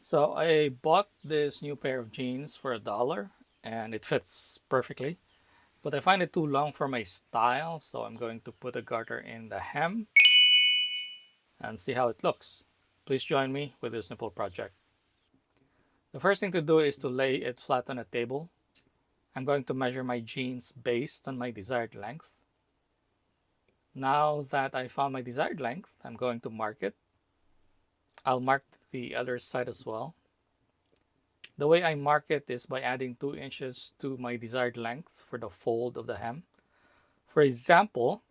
So I bought this new pair of jeans for $1 and it fits perfectly, but I find it too long for my style, so I'm going to put a garter in the hem and see how it looks. Please join me with this simple project. The first thing to do is to lay it flat on a table. I'm going to measure my jeans based on my desired length. Now that I found my desired length, I'm going to mark it. I'll mark the other side as well. The way I mark it is by adding 2 inches to my desired length for the fold of the hem. For example,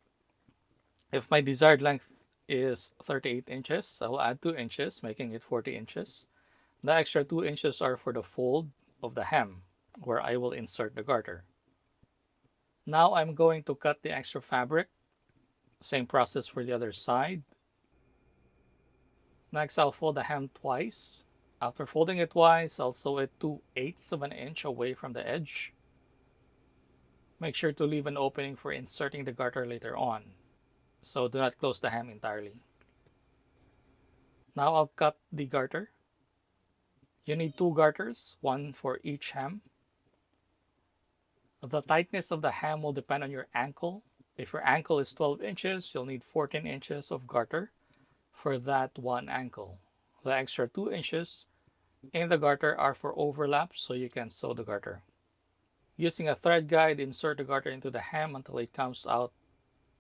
if my desired length is 38 inches, I will add 2 inches, making it 40 inches. The extra 2 inches are for the fold of the hem, where I will insert the garter. Now I'm going to cut the extra fabric. Same process for the other side. Next, I'll fold the hem twice. After folding it twice, I'll sew it 2/8 of an inch away from the edge. Make sure to leave an opening for inserting the garter later on, so do not close the hem entirely. Now I'll cut the garter. You need 2 garters, one for each hem. The tightness of the hem will depend on your ankle. If your ankle is 12 inches, you'll need 14 inches of garter for that one ankle. The extra 2 inches in the garter are for overlap, so you can sew the garter. Using a thread guide, insert the garter into the hem until it comes out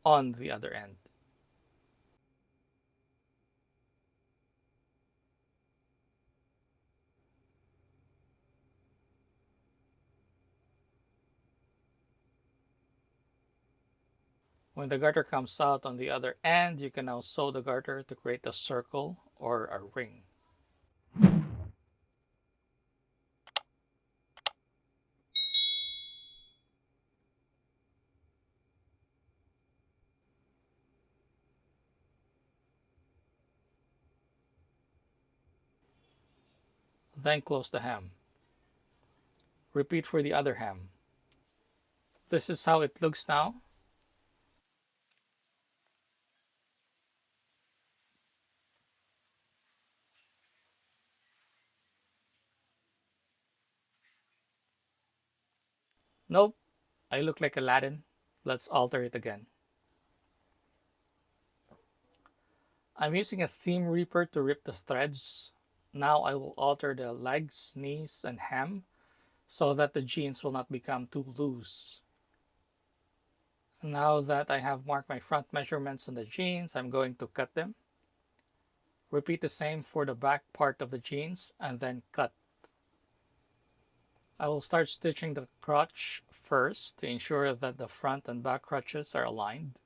on the other end. When the garter comes out on the other end, you can now sew the garter to create a circle or a ring. Then close the hem. Repeat for the other hem. This is how it looks now. Nope, I look like Aladdin. Let's alter it again. I'm using a seam ripper to rip the threads. Now I will alter the legs, knees, and hem so that the jeans will not become too loose. Now that I have marked my front measurements on the jeans, I'm going to cut them. Repeat the same for the back part of the jeans and then cut. I will start stitching the crotch first to ensure that the front and back crotches are aligned.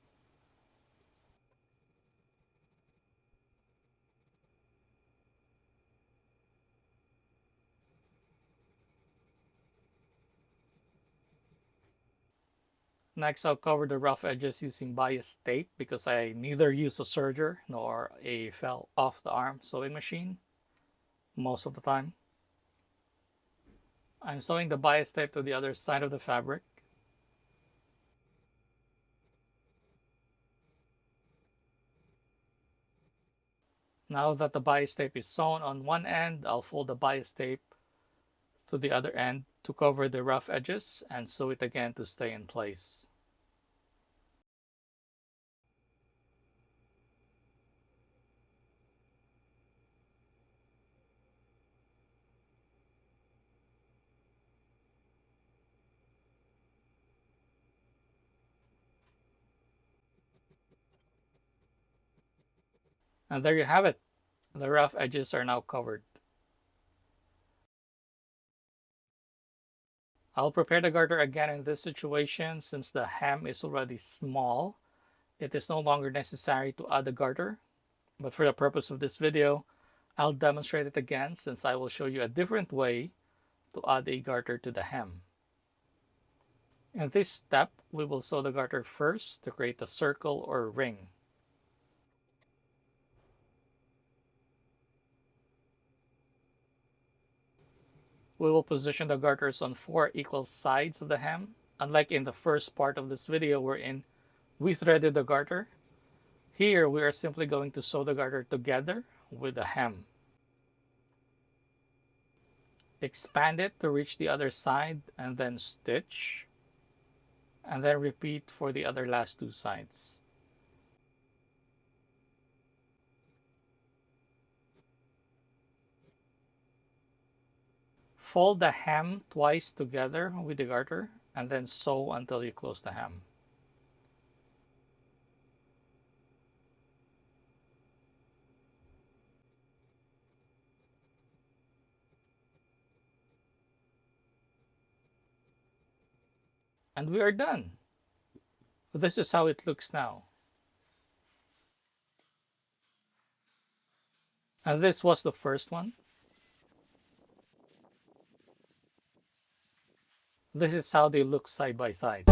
Next, I'll cover the rough edges using bias tape because I neither use a serger nor a fell off the arm sewing machine most of the time. I'm sewing the bias tape to the other side of the fabric. Now that the bias tape is sewn on one end, I'll fold the bias tape to the other end to cover the rough edges and sew it again to stay in place. And there you have it. The rough edges are now covered. I'll prepare the garter again in this situation since the hem is already small. It is no longer necessary to add the garter, but for the purpose of this video, I'll demonstrate it again since I will show you a different way to add a garter to the hem. In this step, we will sew the garter first to create a circle or ring. We will position the garters on 4 equal sides of the hem. Unlike in the first part of this video wherein we threaded the garter, here we are simply going to sew the garter together with the hem. Expand it to reach the other side and then stitch, and then repeat for the other last two sides. Fold the hem twice together with the garter and then sew until you close the hem. And we are done. This is how it looks now. And this was the first one. This is how they look side by side.